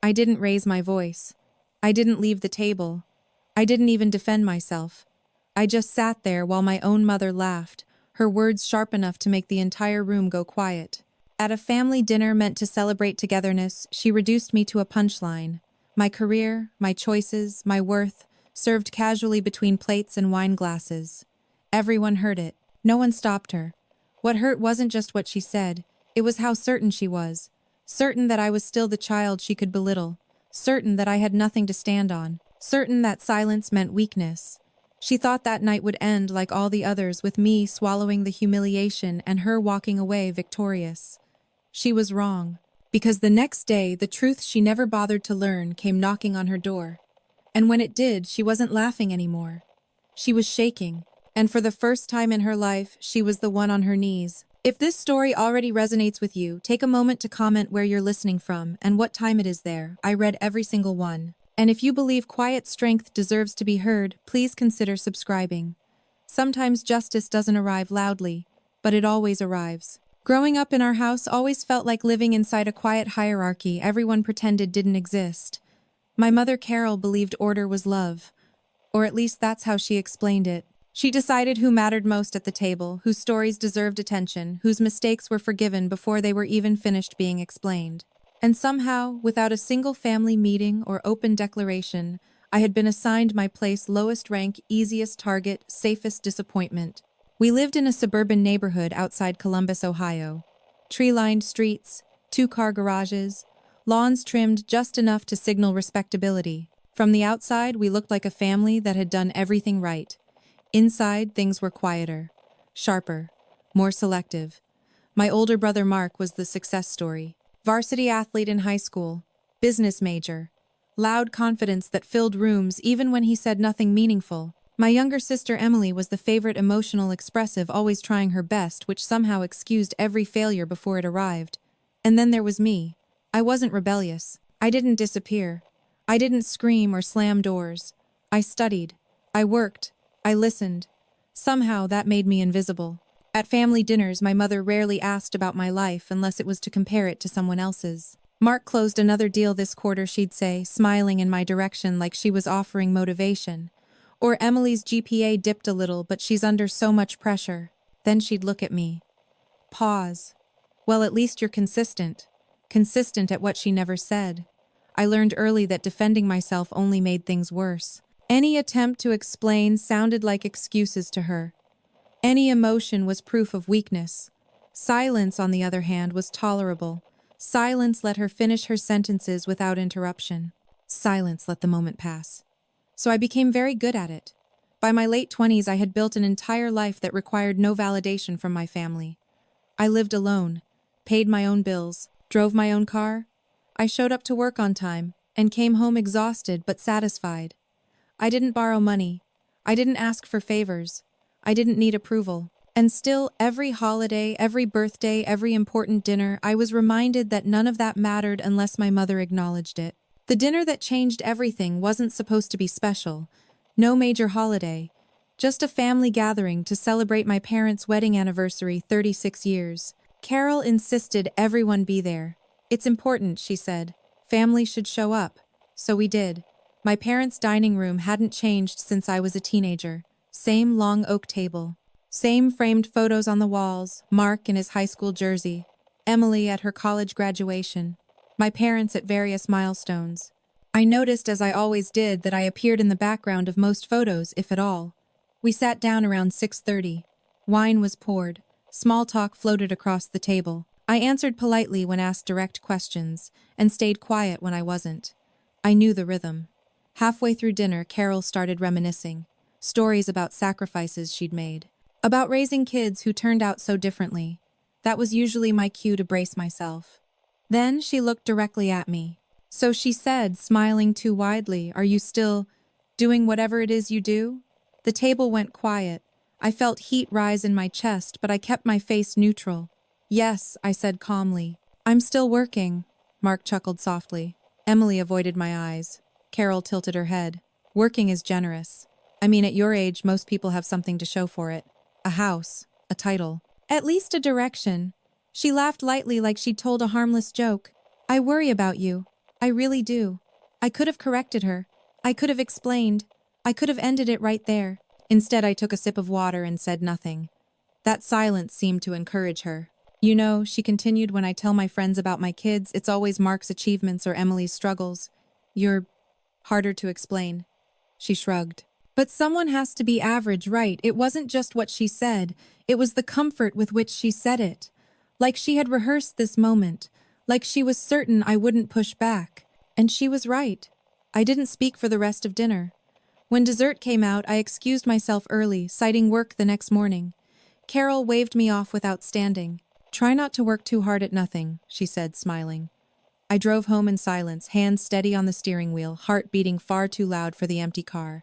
I didn't raise my voice. I didn't leave the table. I didn't even defend myself. I just sat there while my own mother laughed, her words sharp enough to make the entire room go quiet. At a family dinner meant to celebrate togetherness, she reduced me to a punchline. My career, my choices, my worth, served casually between plates and wine glasses. Everyone heard it. No one stopped her. What hurt wasn't just what she said, it was how certain she was. Certain that I was still the child she could belittle. Certain that I had nothing to stand on. Certain that silence meant weakness. She thought that night would end like all the others, with me swallowing the humiliation and her walking away victorious. She was wrong, because the next day the truth she never bothered to learn came knocking on her door. And when it did, she wasn't laughing anymore. She was shaking, and for the first time in her life, she was the one on her knees. If this story already resonates with you, take a moment to comment where you're listening from and what time it is there. I read every single one. And if you believe quiet strength deserves to be heard, please consider subscribing. Sometimes justice doesn't arrive loudly, but it always arrives. Growing up in our house always felt like living inside a quiet hierarchy everyone pretended didn't exist. My mother Carol believed order was love, or at least that's how she explained it. She decided who mattered most at the table, whose stories deserved attention, whose mistakes were forgiven before they were even finished being explained. And somehow, without a single family meeting or open declaration, I had been assigned my place: lowest rank, easiest target, safest disappointment. We lived in a suburban neighborhood outside Columbus, Ohio. Tree-lined streets, two-car garages, lawns trimmed just enough to signal respectability. From the outside, we looked like a family that had done everything right. Inside, things were quieter, sharper, more selective. My older brother Mark was the success story. Varsity athlete in high school, business major, loud confidence that filled rooms even when he said nothing meaningful. My younger sister Emily was the favorite, emotional, expressive, always trying her best, which somehow excused every failure before it arrived. And then there was me. I wasn't rebellious. I didn't disappear. I didn't scream or slam doors. I studied. I worked. I listened. Somehow that made me invisible. At family dinners, my mother rarely asked about my life unless it was to compare it to someone else's. Mark closed another deal this quarter, she'd say, smiling in my direction like she was offering motivation. Or Emily's GPA dipped a little, but she's under so much pressure. Then she'd look at me. Pause. Well, at least you're consistent. Consistent at what she never said. I learned early that defending myself only made things worse. Any attempt to explain sounded like excuses to her. Any emotion was proof of weakness. Silence, on the other hand, was tolerable. Silence let her finish her sentences without interruption. Silence let the moment pass. So I became very good at it. By my late 20s, I had built an entire life that required no validation from my family. I lived alone, paid my own bills, drove my own car. I showed up to work on time, and came home exhausted but satisfied. I didn't borrow money. I didn't ask for favors. I didn't need approval. And still, every holiday, every birthday, every important dinner, I was reminded that none of that mattered unless my mother acknowledged it. The dinner that changed everything wasn't supposed to be special. No major holiday. Just a family gathering to celebrate my parents' wedding anniversary, 36 years. Carol insisted everyone be there. It's important, she said. Family should show up. So we did. My parents' dining room hadn't changed since I was a teenager. Same long oak table. Same framed photos on the walls, Mark in his high school jersey, Emily at her college graduation, my parents at various milestones. I noticed, as I always did, that I appeared in the background of most photos, if at all. We sat down around 6:30. Wine was poured. Small talk floated across the table. I answered politely when asked direct questions, and stayed quiet when I wasn't. I knew the rhythm. Halfway through dinner, Carol started reminiscing. Stories about sacrifices she'd made. About raising kids who turned out so differently. That was usually my cue to brace myself. Then she looked directly at me. So she said, smiling too widely, "Are you still doing whatever it is you do?" The table went quiet. I felt heat rise in my chest, but I kept my face neutral. "Yes," I said calmly. "I'm still working." Mark chuckled softly. Emily avoided my eyes. Carol tilted her head. "Working is generous. I mean, at your age, most people have something to show for it. A house, a title, at least a direction." She laughed lightly like she'd told a harmless joke. "I worry about you." I really do. I could have corrected her. I could have explained. I could have ended it right there. Instead, I took a sip of water and said nothing. That silence seemed to encourage her. You know, she continued, when I tell my friends about my kids, it's always Mark's achievements or Emily's struggles. You're harder to explain. She shrugged. But someone has to be average, right? It wasn't just what she said. It was the comfort with which she said it. Like she had rehearsed this moment. Like she was certain I wouldn't push back. And she was right. I didn't speak for the rest of dinner. When dessert came out, I excused myself early, citing work the next morning. Carol waved me off without standing. Try not to work too hard at nothing, she said, smiling. I drove home in silence, hands steady on the steering wheel, heart beating far too loud for the empty car.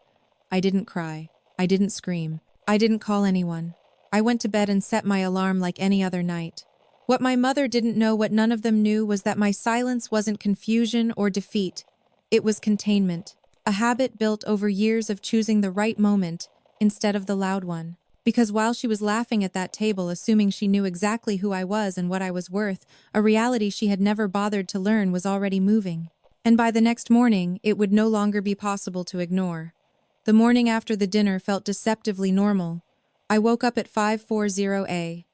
I didn't cry. I didn't scream. I didn't call anyone. I went to bed and set my alarm like any other night. What my mother didn't know, what none of them knew, was that my silence wasn't confusion or defeat. It was containment, a habit built over years of choosing the right moment instead of the loud one. Because while she was laughing at that table, assuming she knew exactly who I was and what I was worth, a reality she had never bothered to learn was already moving. And by the next morning, it would no longer be possible to ignore. The morning after the dinner felt deceptively normal. I woke up at 5:40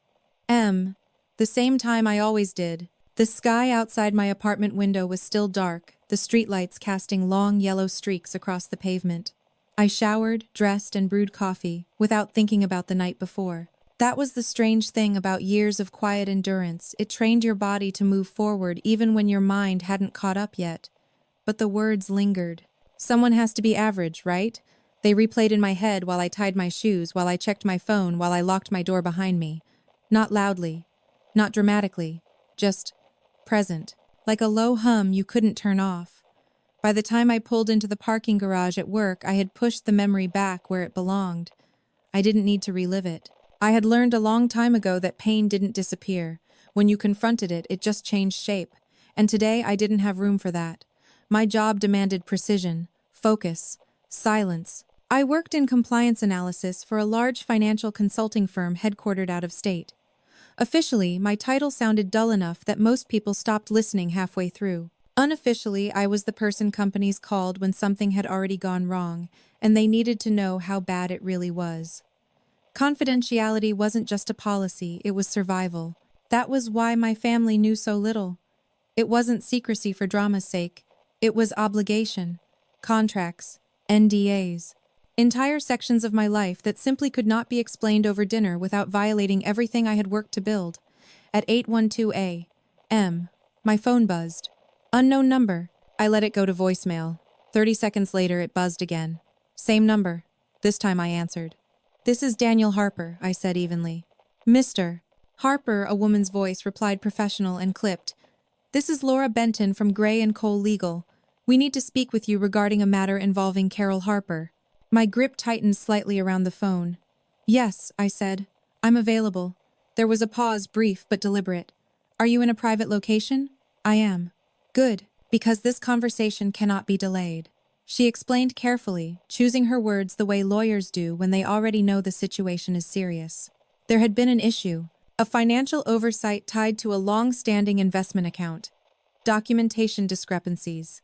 a.m., the same time I always did. The sky outside my apartment window was still dark, the streetlights casting long yellow streaks across the pavement. I showered, dressed, and brewed coffee, without thinking about the night before. That was the strange thing about years of quiet endurance. It trained your body to move forward even when your mind hadn't caught up yet. But the words lingered. Someone has to be average, right? They replayed in my head while I tied my shoes, while I checked my phone, while I locked my door behind me. Not loudly, not dramatically, just present, like a low hum you couldn't turn off. By the time I pulled into the parking garage at work, I had pushed the memory back where it belonged. I didn't need to relive it. I had learned a long time ago that pain didn't disappear. When you confronted it, it just changed shape. And today, I didn't have room for that. My job demanded precision, focus, silence. I worked in compliance analysis for a large financial consulting firm headquartered out of state. Officially, my title sounded dull enough that most people stopped listening halfway through. Unofficially, I was the person companies called when something had already gone wrong, and they needed to know how bad it really was. Confidentiality wasn't just a policy, it was survival. That was why my family knew so little. It wasn't secrecy for drama's sake. It was obligation, contracts, NDAs. Entire sections of my life that simply could not be explained over dinner without violating everything I had worked to build. At 8:12 a.m., my phone buzzed. Unknown number. I let it go to voicemail. 30 seconds later, it buzzed again. Same number. This time I answered. "This is Daniel Harper," I said evenly. "Mr. Harper," a woman's voice replied, professional and clipped. "This is Laura Benton from Gray & Cole Legal. We need to speak with you regarding a matter involving Carol Harper." My grip tightened slightly around the phone. "Yes," I said. "I'm available." There was a pause, brief but deliberate. "Are you in a private location?" "I am." "Good, because this conversation cannot be delayed." She explained carefully, choosing her words the way lawyers do when they already know the situation is serious. There had been an issue, a financial oversight tied to a long-standing investment account, documentation discrepancies,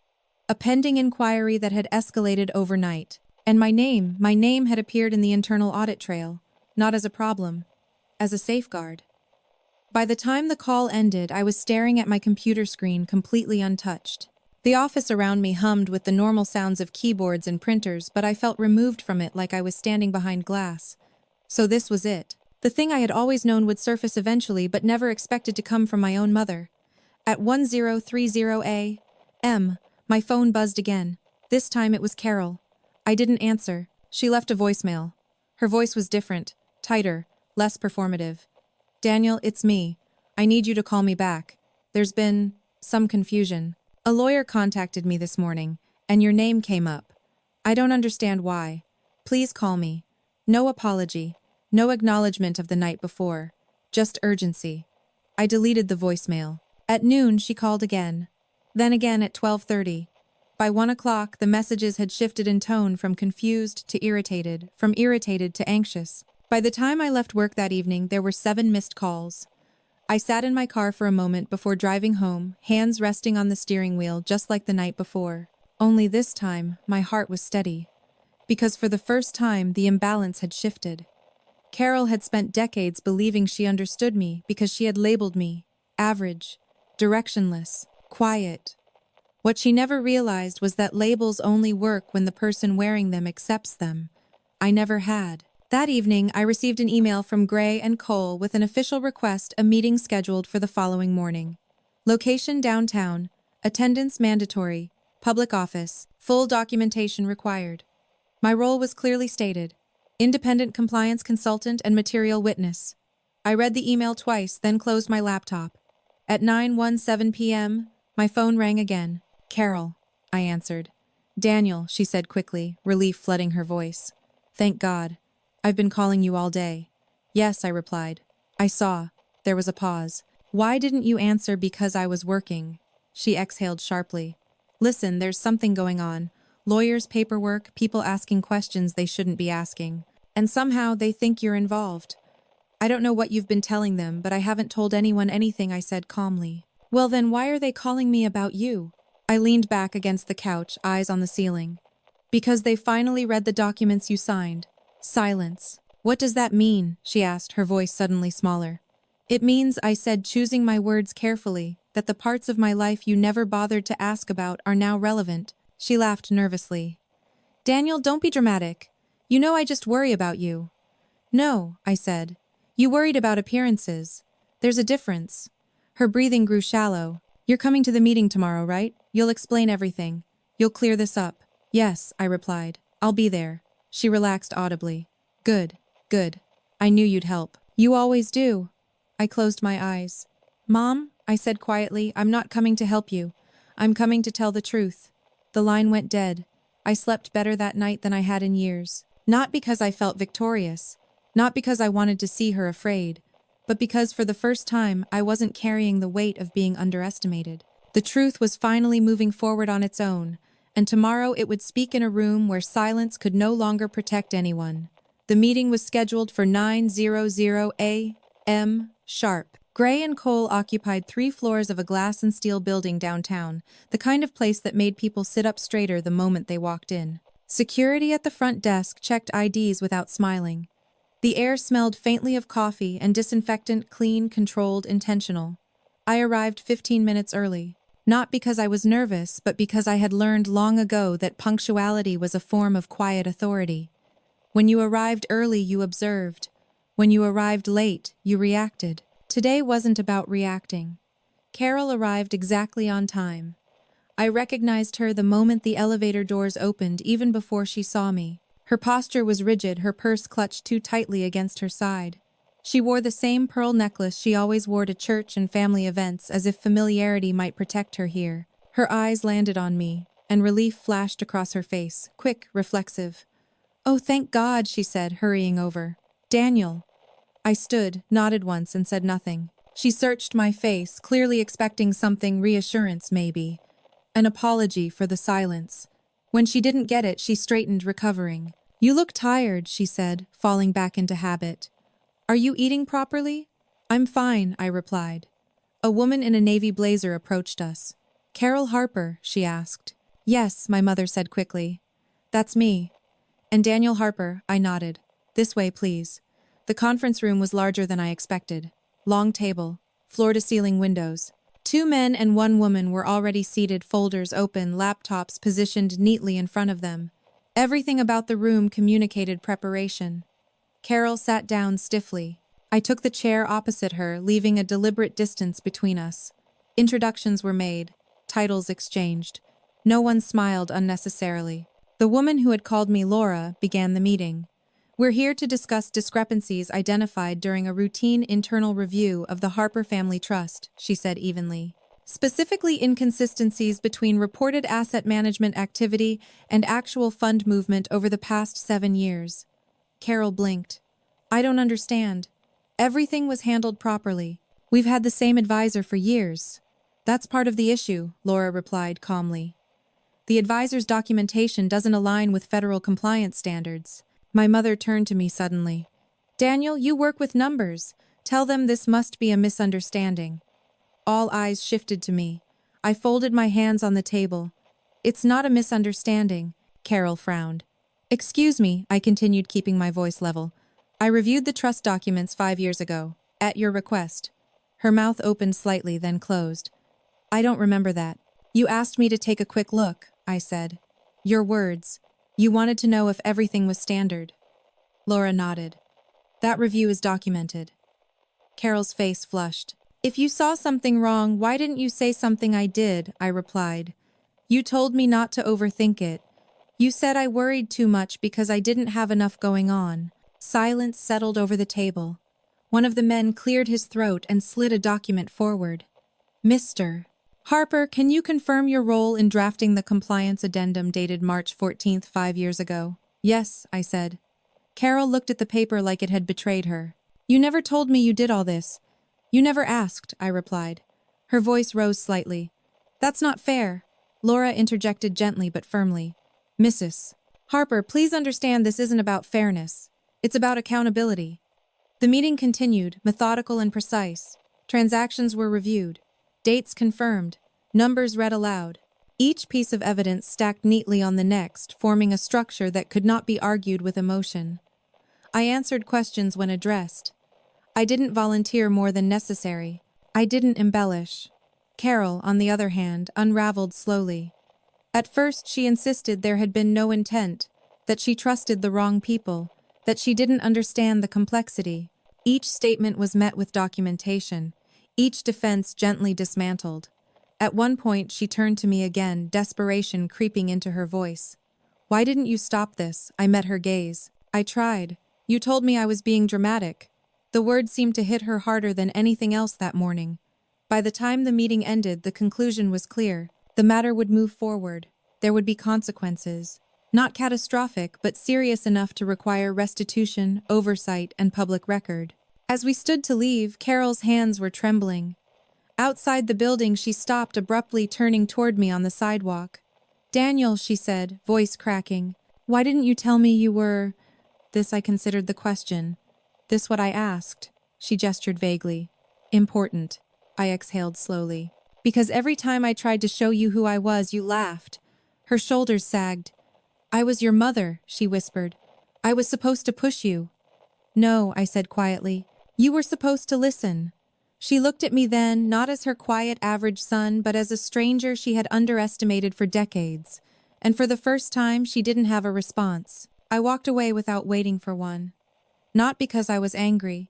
a pending inquiry that had escalated overnight, and my name had appeared in the internal audit trail, not as a problem, as a safeguard. By the time the call ended, I was staring at my computer screen completely untouched. The office around me hummed with the normal sounds of keyboards and printers, but I felt removed from it like I was standing behind glass. So this was it. The thing I had always known would surface eventually, but never expected to come from my own mother. At 10:30 a.m., my phone buzzed again. This time it was Carol. I didn't answer. She left a voicemail. Her voice was different, tighter, less performative. "Daniel, it's me. I need you to call me back. There's been some confusion. A lawyer contacted me this morning, and your name came up. I don't understand why. Please call me. No apology, no acknowledgement of the night before, just urgency." I deleted the voicemail. At noon, she called again. Then again at 12:30. By 1 o'clock, the messages had shifted in tone from confused to irritated, from irritated to anxious. By the time I left work that evening, there were 7 missed calls. I sat in my car for a moment before driving home, hands resting on the steering wheel just like the night before. Only this time, my heart was steady. Because for the first time, the imbalance had shifted. Carol had spent decades believing she understood me because she had labeled me average, directionless, quiet. What she never realized was that labels only work when the person wearing them accepts them. I never had. That evening, I received an email from Gray and Cole with an official request, a meeting scheduled for the following morning. Location downtown, attendance mandatory, public office, full documentation required. My role was clearly stated: independent compliance consultant and material witness. I read the email twice, then closed my laptop. At 9:17 p.m., my phone rang again. "Carol," I answered. "Daniel," she said quickly, relief flooding her voice. "Thank God. I've been calling you all day." "Yes," I replied. "I saw." There was a pause. "Why didn't you answer?" "Because I was working." She exhaled sharply. "Listen, there's something going on. Lawyers, paperwork, people asking questions they shouldn't be asking. And somehow they think you're involved. I don't know what you've been telling them, but I haven't told anyone anything," I said calmly. "Well then, why are they calling me about you?" I leaned back against the couch, eyes on the ceiling. "Because they finally read the documents you signed." Silence. "What does that mean?" she asked, her voice suddenly smaller. "It means," I said, choosing my words carefully, "that the parts of my life you never bothered to ask about are now relevant." She laughed nervously. "Daniel, don't be dramatic. You know I just worry about you." "No," I said. "You worried about appearances. There's a difference." Her breathing grew shallow. "You're coming to the meeting tomorrow, right? You'll explain everything. You'll clear this up." "Yes," I replied. "I'll be there." She relaxed audibly. "Good, good. I knew you'd help." "You always do." I closed my eyes. "Mom," I said quietly, "I'm not coming to help you. I'm coming to tell the truth." The line went dead. I slept better that night than I had in years. Not because I felt victorious, not because I wanted to see her afraid, but because for the first time I wasn't carrying the weight of being underestimated. The truth was finally moving forward on its own, and tomorrow it would speak in a room where silence could no longer protect anyone. The meeting was scheduled for 9:00 a.m. sharp. Gray and Cole occupied 3 floors of a glass and steel building downtown, the kind of place that made people sit up straighter the moment they walked in. Security at the front desk checked IDs without smiling. The air smelled faintly of coffee and disinfectant, clean, controlled, intentional. I arrived 15 minutes early. Not because I was nervous, but because I had learned long ago that punctuality was a form of quiet authority. When you arrived early, you observed. When you arrived late, you reacted. Today wasn't about reacting. Carol arrived exactly on time. I recognized her the moment the elevator doors opened, even before she saw me. Her posture was rigid, her purse clutched too tightly against her side. She wore the same pearl necklace she always wore to church and family events, as if familiarity might protect her here. Her eyes landed on me, and relief flashed across her face, quick, reflexive. "Oh, thank God," she said, hurrying over. "Daniel." I stood, nodded once, and said nothing. She searched my face, clearly expecting something, reassurance maybe. An apology for the silence. When she didn't get it, she straightened, recovering. "You look tired," she said, falling back into habit. "Are you eating properly?" "I'm fine," I replied. A woman in a navy blazer approached us. "Carol Harper?" she asked. "Yes," my mother said quickly. "That's me." "And Daniel Harper," I nodded. "This way, please." The conference room was larger than I expected. Long table, floor-to-ceiling windows. 2 men and 1 woman were already seated, folders open, laptops positioned neatly in front of them. Everything about the room communicated preparation. Carol sat down stiffly. I took the chair opposite her, leaving a deliberate distance between us. Introductions were made, titles exchanged. No one smiled unnecessarily. The woman who had called me Laura began the meeting. "We're here to discuss discrepancies identified during a routine internal review of the Harper Family Trust," she said evenly. "Specifically, inconsistencies between reported asset management activity and actual fund movement over the past 7 years. Carol blinked. "I don't understand." "Everything was handled properly. We've had the same advisor for years." "That's part of the issue," Laura replied calmly. "The advisor's documentation doesn't align with federal compliance standards." My mother turned to me suddenly. "Daniel, you work with numbers. Tell them this must be a misunderstanding. All eyes shifted to me. I folded my hands on the table. It's not a misunderstanding, Carol frowned. Excuse me, I continued, keeping my voice level. I reviewed the trust documents 5 years ago, at your request. Her mouth opened slightly, then closed. I don't remember that. You asked me to take a quick look, I said. Your words. You wanted to know if everything was standard. Laura nodded. That review is documented. Carol's face flushed. If you saw something wrong, why didn't you say something I did? I replied. You told me not to overthink it. You said I worried too much because I didn't have enough going on. Silence settled over the table. One of the men cleared his throat and slid a document forward. Mr. Harper, can you confirm your role in drafting the compliance addendum dated March 14th, 5 years ago? Yes, I said. Carol looked at the paper like it had betrayed her. You never told me you did all this. You never asked, I replied. Her voice rose slightly. That's not fair. Laura interjected gently but firmly. Mrs. Harper, please understand this isn't about fairness. It's about accountability. The meeting continued, methodical and precise. Transactions were reviewed. Dates confirmed. Numbers read aloud. Each piece of evidence stacked neatly on the next, forming a structure that could not be argued with emotion. I answered questions when addressed. I didn't volunteer more than necessary. I didn't embellish. Carol, on the other hand, unraveled slowly. At first, she insisted there had been no intent, that she trusted the wrong people, that she didn't understand the complexity. Each statement was met with documentation, each defense gently dismantled. At one point, she turned to me again, desperation creeping into her voice. Why didn't you stop this? I met her gaze. I tried. You told me I was being dramatic. The words seemed to hit her harder than anything else that morning. By the time the meeting ended, the conclusion was clear. The matter would move forward. There would be consequences. Not catastrophic, but serious enough to require restitution, oversight, and public record. As we stood to leave, Carol's hands were trembling. Outside the building, she stopped, abruptly turning toward me on the sidewalk. Daniel, she said, voice cracking. Why didn't you tell me you were... This I considered the question. This what I asked. She gestured vaguely. Important. I exhaled slowly. Because every time I tried to show you who I was, you laughed. Her shoulders sagged. I was your mother, she whispered. I was supposed to push you. No, I said quietly. You were supposed to listen. She looked at me then, not as her quiet average son, but as a stranger she had underestimated for decades. And for the first time, she didn't have a response. I walked away without waiting for one. Not because I was angry,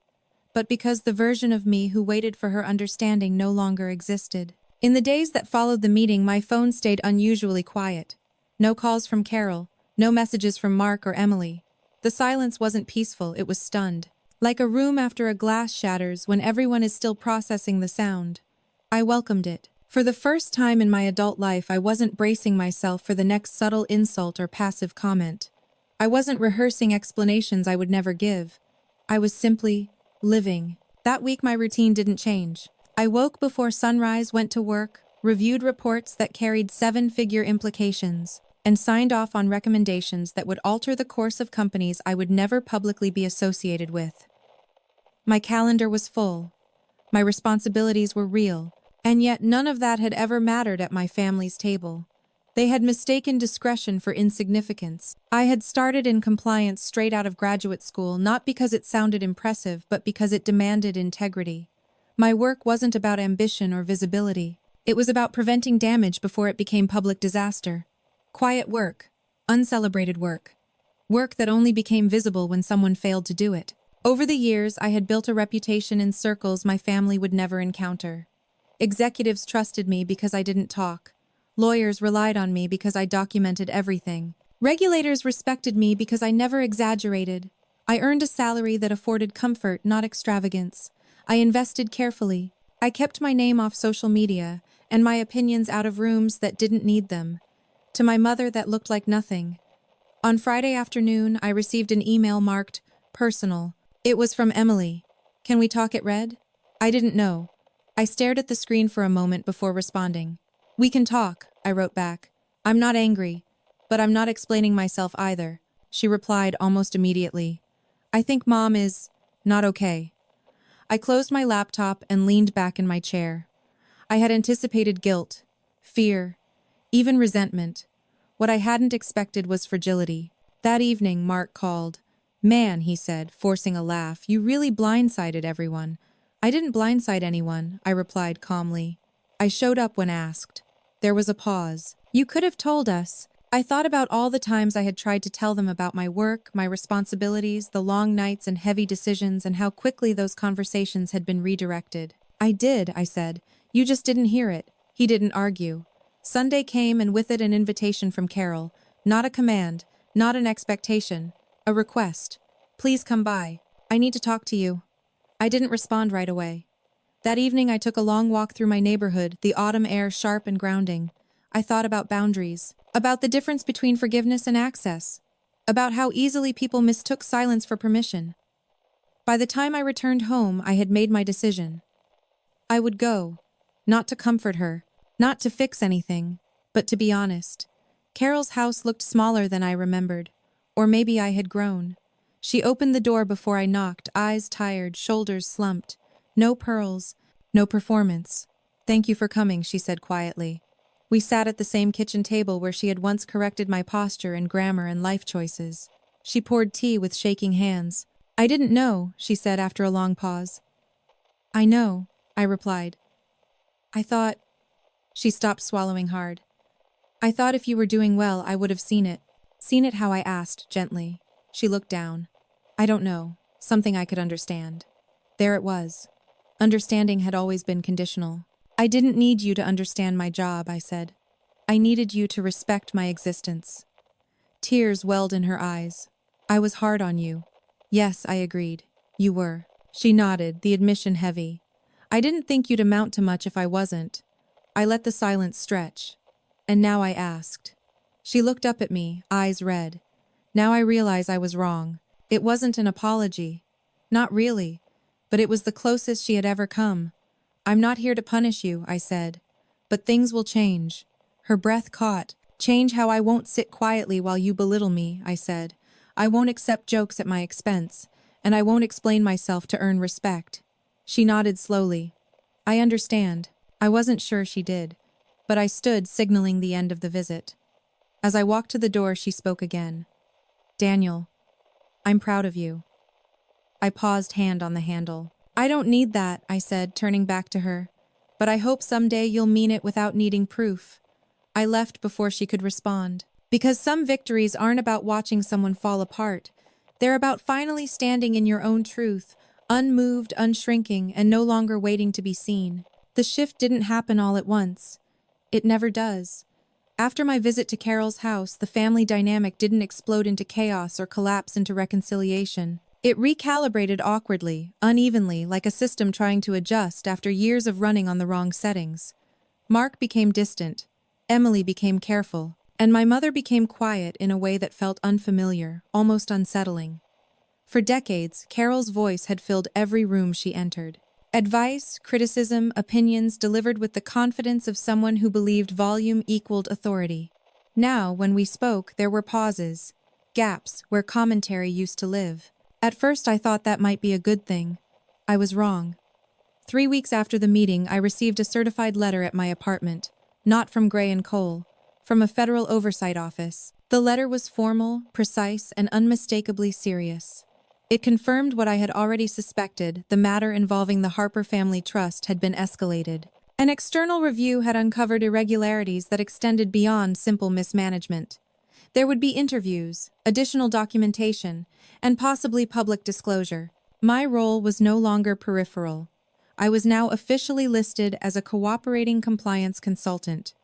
but because the version of me who waited for her understanding no longer existed. In the days that followed the meeting, my phone stayed unusually quiet. No calls from Carol, no messages from Mark or Emily. The silence wasn't peaceful, it was stunned. Like a room after a glass shatters when everyone is still processing the sound. I welcomed it. For the first time in my adult life, I wasn't bracing myself for the next subtle insult or passive comment. I wasn't rehearsing explanations I would never give. I was simply living. That week my routine didn't change. I woke before sunrise, went to work, reviewed reports that carried 7-figure implications, and signed off on recommendations that would alter the course of companies I would never publicly be associated with. My calendar was full. My responsibilities were real, and yet none of that had ever mattered at my family's table. They had mistaken discretion for insignificance. I had started in compliance straight out of graduate school, not because it sounded impressive, but because it demanded integrity. My work wasn't about ambition or visibility. It was about preventing damage before it became public disaster. Quiet work, uncelebrated work. Work that only became visible when someone failed to do it. Over the years, I had built a reputation in circles my family would never encounter. Executives trusted me because I didn't talk. Lawyers relied on me because I documented everything. Regulators respected me because I never exaggerated. I earned a salary that afforded comfort, not extravagance. I invested carefully. I kept my name off social media, and my opinions out of rooms that didn't need them. To my mother, that looked like nothing. On Friday afternoon, I received an email marked personal. It was from Emily. Can we talk, it read? I didn't know. I stared at the screen for a moment before responding. We can talk, I wrote back. I'm not angry, but I'm not explaining myself either. She replied almost immediately. I think Mom is not okay. I closed my laptop and leaned back in my chair. I had anticipated guilt, fear, even resentment. What I hadn't expected was fragility. That evening, Mark called. "Man," he said, forcing a laugh, "you really blindsided everyone." "I didn't blindside anyone," I replied calmly. "I showed up when asked." There was a pause. "You could have told us." I thought about all the times I had tried to tell them about my work, my responsibilities, the long nights and heavy decisions, and how quickly those conversations had been redirected. "I did," I said. "You just didn't hear it." He didn't argue. Sunday came, and with it an invitation from Carol. Not a command, not an expectation, a request. "Please come by. I need to talk to you." I didn't respond right away. That evening I took a long walk through my neighborhood, the autumn air sharp and grounding. I thought about boundaries, about the difference between forgiveness and access, about how easily people mistook silence for permission. By the time I returned home, I had made my decision. I would go, not to comfort her, not to fix anything, but to be honest. Carol's house looked smaller than I remembered, or maybe I had grown. She opened the door before I knocked, eyes tired, shoulders slumped. "No pearls, no performance. Thank you for coming," she said quietly. We sat at the same kitchen table where she had once corrected my posture and grammar and life choices. She poured tea with shaking hands. "I didn't know," she said after a long pause. "I know," I replied. "I thought—" She stopped, swallowing hard. "I thought if you were doing well, I would have seen it." "Seen it how?" I asked, gently. She looked down. "I don't know. Something I could understand." There it was. Understanding had always been conditional. "I didn't need you to understand my job," I said. "I needed you to respect my existence." Tears welled in her eyes. "I was hard on you." "Yes," I agreed. "You were." She nodded, the admission heavy. "I didn't think you'd amount to much if I wasn't." I let the silence stretch. "And now?" I asked. She looked up at me, eyes red. Now I realize I was wrong. It wasn't an apology. Not really. But it was the closest she had ever come. "I'm not here to punish you," I said. "But things will change." Her breath caught. "Change how I won't sit quietly while you belittle me," I said. "I won't accept jokes at my expense, and I won't explain myself to earn respect." She nodded slowly. "I understand." I wasn't sure she did, but I stood, signaling the end of the visit. As I walked to the door, she spoke again. "Daniel, I'm proud of you." I paused, hand on the handle. "I don't need that," I said, turning back to her. "But I hope someday you'll mean it without needing proof." I left before she could respond. Because some victories aren't about watching someone fall apart. They're about finally standing in your own truth, unmoved, unshrinking, and no longer waiting to be seen. The shift didn't happen all at once. It never does. After my visit to Carol's house, the family dynamic didn't explode into chaos or collapse into reconciliation. It recalibrated awkwardly, unevenly, like a system trying to adjust after years of running on the wrong settings. Mark became distant. Emily became careful. And my mother became quiet in a way that felt unfamiliar, almost unsettling. For decades, Carol's voice had filled every room she entered. Advice, criticism, opinions delivered with the confidence of someone who believed volume equaled authority. Now, when we spoke, there were pauses, gaps where commentary used to live. At first I thought that might be a good thing. I was wrong. 3 weeks after the meeting, I received a certified letter at my apartment, not from Gray and Cole, from a federal oversight office. The letter was formal, precise, and unmistakably serious. It confirmed what I had already suspected: the matter involving the Harper Family Trust had been escalated. An external review had uncovered irregularities that extended beyond simple mismanagement. There would be interviews, additional documentation, and possibly public disclosure. My role was no longer peripheral. I was now officially listed as a cooperating compliance consultant.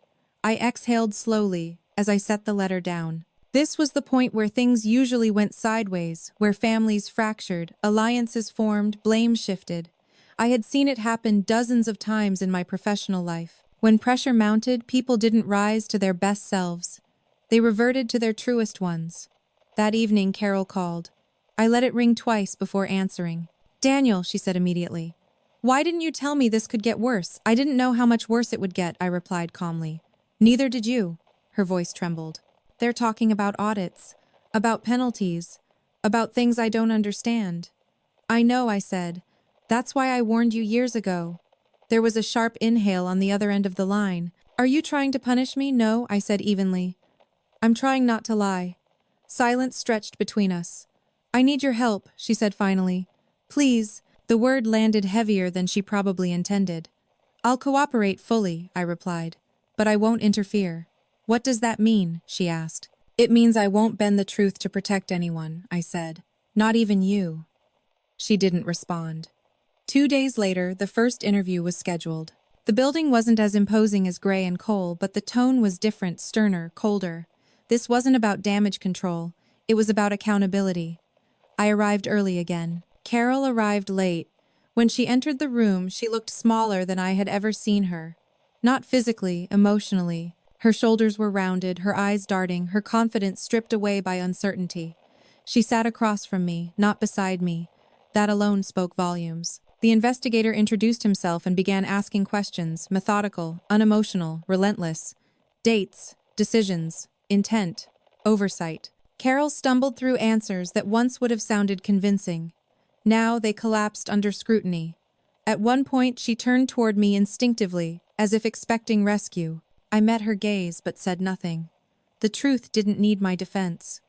I exhaled slowly as I set the letter down. This was the point where things usually went sideways, where families fractured, alliances formed, blame shifted. I had seen it happen dozens of times in my professional life. When pressure mounted, people didn't rise to their best selves. They reverted to their truest ones. That evening, Carol called. I let it ring twice before answering. "Daniel," she said immediately. "Why didn't you tell me this could get worse?" "I didn't know how much worse it would get," I replied calmly. "Neither did you." Her voice trembled. "They're talking about audits, about penalties, about things I don't understand." "I know," I said. That's why I warned you years ago. There was a sharp inhale on the other end of the line. Are you trying to punish me? No, I said evenly. I'm trying not to lie. Silence stretched between us. I need your help, she said finally. Please. The word landed heavier than she probably intended. I'll cooperate fully, I replied. But I won't interfere. What does that mean? She asked. It means I won't bend the truth to protect anyone, I said. Not even you. She didn't respond. 2 days later, the first interview was scheduled. The building wasn't as imposing as Gray and Cole, but the tone was different, sterner, colder. This wasn't about damage control. It was about accountability. I arrived early again. Carol arrived late. When she entered the room, she looked smaller than I had ever seen her. Not physically, emotionally. Her shoulders were rounded, her eyes darting, her confidence stripped away by uncertainty. She sat across from me, not beside me. That alone spoke volumes. The investigator introduced himself and began asking questions, methodical, unemotional, relentless. Dates, decisions, intent, oversight. Carol stumbled through answers that once would have sounded convincing. Now they collapsed under scrutiny. At one point, she turned toward me instinctively, as if expecting rescue. I met her gaze but said nothing. The truth didn't need my defense.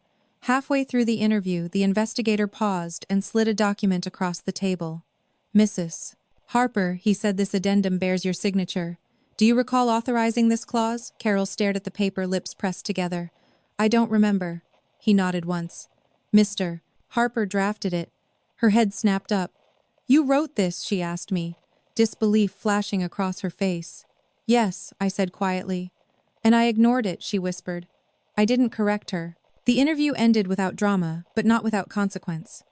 Halfway through the interview, the investigator paused and slid a document across the table. Mrs. Harper, he said, this addendum bears your signature. Do you recall authorizing this clause? Carol stared at the paper, lips pressed together. I don't remember. He nodded once. Mr. Harper drafted it. Her head snapped up. You wrote this, she asked me, disbelief flashing across her face. Yes, I said quietly. And I ignored it, she whispered. I didn't correct her. The interview ended without drama, but not without consequence.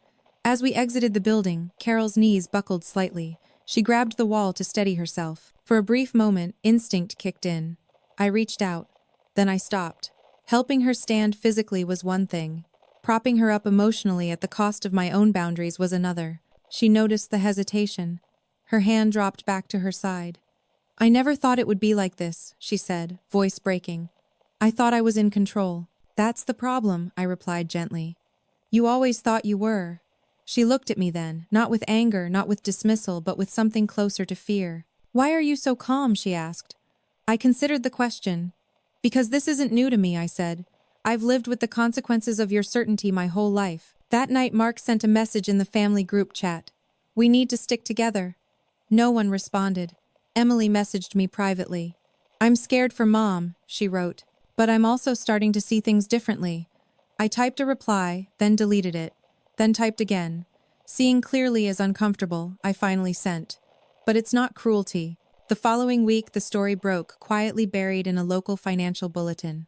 As we exited the building, Carol's knees buckled slightly. She grabbed the wall to steady herself. For a brief moment, instinct kicked in. I reached out. Then I stopped. Helping her stand physically was one thing. Propping her up emotionally at the cost of my own boundaries was another. She noticed the hesitation. Her hand dropped back to her side. I never thought it would be like this, she said, voice breaking. I thought I was in control. That's the problem, I replied gently. You always thought you were. She looked at me then, not with anger, not with dismissal, but with something closer to fear. Why are you so calm? She asked. I considered the question. Because this isn't new to me, I said. I've lived with the consequences of your certainty my whole life. That night, Mark sent a message in the family group chat. We need to stick together. No one responded. Emily messaged me privately. I'm scared for Mom, she wrote. But I'm also starting to see things differently. I typed a reply, then deleted it, then typed again. Seeing clearly is uncomfortable, I finally sent. But it's not cruelty. The following week, the story broke, quietly buried in a local financial bulletin.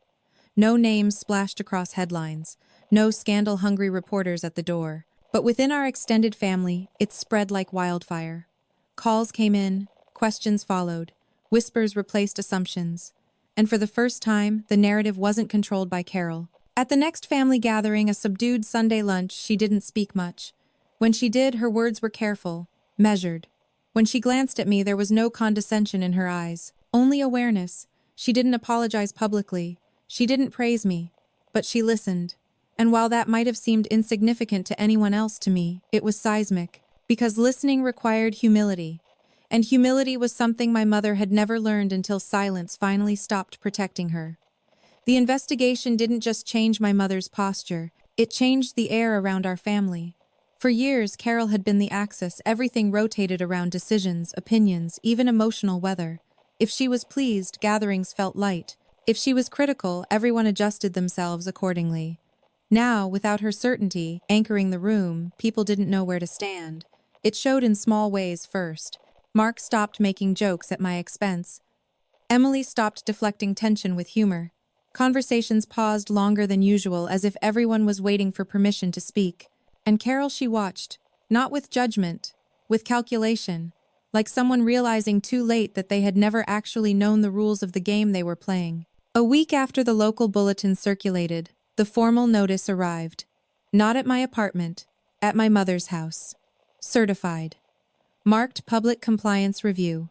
No names splashed across headlines, no scandal-hungry reporters at the door. But within our extended family, it spread like wildfire. Calls came in, questions followed, whispers replaced assumptions. And for the first time, the narrative wasn't controlled by Carol. At the next family gathering, a subdued Sunday lunch, she didn't speak much. When she did, her words were careful, measured. When she glanced at me, there was no condescension in her eyes, only awareness. She didn't apologize publicly. She didn't praise me. But she listened. And while that might have seemed insignificant to anyone else, to me, it was seismic. Because listening required humility. And humility was something my mother had never learned until silence finally stopped protecting her. The investigation didn't just change my mother's posture, it changed the air around our family. For years, Carol had been the axis, everything rotated around decisions, opinions, even emotional weather. If she was pleased, gatherings felt light. If she was critical, everyone adjusted themselves accordingly. Now, without her certainty, anchoring the room, people didn't know where to stand. It showed in small ways first. Mark stopped making jokes at my expense. Emily stopped deflecting tension with humor. Conversations paused longer than usual, as if everyone was waiting for permission to speak. And Carol, she watched, not with judgment, with calculation, like someone realizing too late that they had never actually known the rules of the game they were playing. A week after the local bulletin circulated, the formal notice arrived. Not at my apartment, at my mother's house. Certified. Marked public compliance review.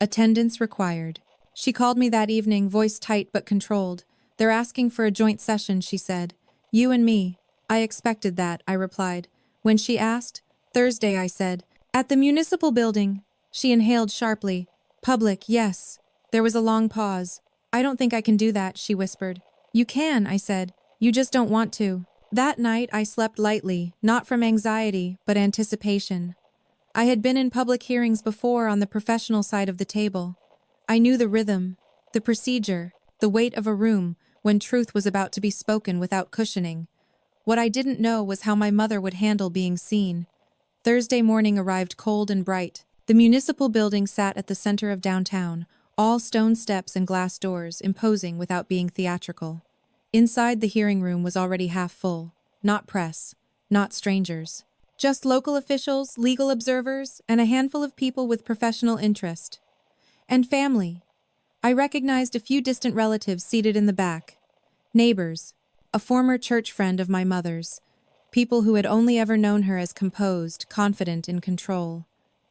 Attendance required. She called me that evening, voice tight but controlled. They're asking for a joint session, she said. You and me. I expected that, I replied. When she asked, Thursday, I said. At the municipal building, she inhaled sharply. Public, yes. There was a long pause. I don't think I can do that, she whispered. You can, I said. You just don't want to. That night I slept lightly, not from anxiety, but anticipation. I had been in public hearings before on the professional side of the table. I knew the rhythm, the procedure, the weight of a room when truth was about to be spoken without cushioning. What I didn't know was how my mother would handle being seen. Thursday morning arrived cold and bright. The municipal building sat at the center of downtown, all stone steps and glass doors, imposing without being theatrical. Inside, the hearing room was already half full. Not press, not strangers. Just local officials, legal observers, and a handful of people with professional interest. And family. I recognized a few distant relatives seated in the back. Neighbors, a former church friend of my mother's. People who had only ever known her as composed, confident, in control.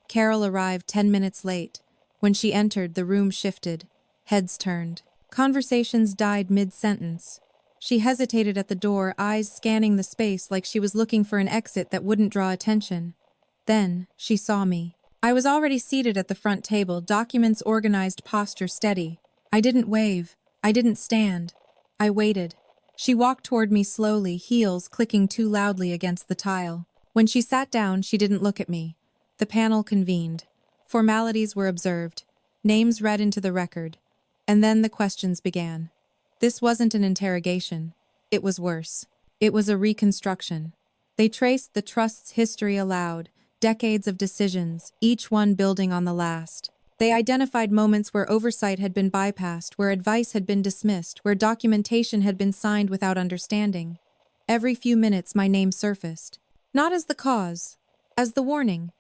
Carol arrived 10 minutes late. When she entered, the room shifted. Heads turned. Conversations died mid-sentence. She hesitated at the door, eyes scanning the space like she was looking for an exit that wouldn't draw attention. Then, she saw me. I was already seated at the front table, documents organized, posture steady. I didn't wave. I didn't stand. I waited. She walked toward me slowly, heels clicking too loudly against the tile. When she sat down, she didn't look at me. The panel convened. Formalities were observed. Names read into the record. And then the questions began. This wasn't an interrogation. It was worse. It was a reconstruction. They traced the trust's history aloud, decades of decisions, each one building on the last. They identified moments where oversight had been bypassed, where advice had been dismissed, where documentation had been signed without understanding. Every few minutes my name surfaced. Not as the cause, as the warning.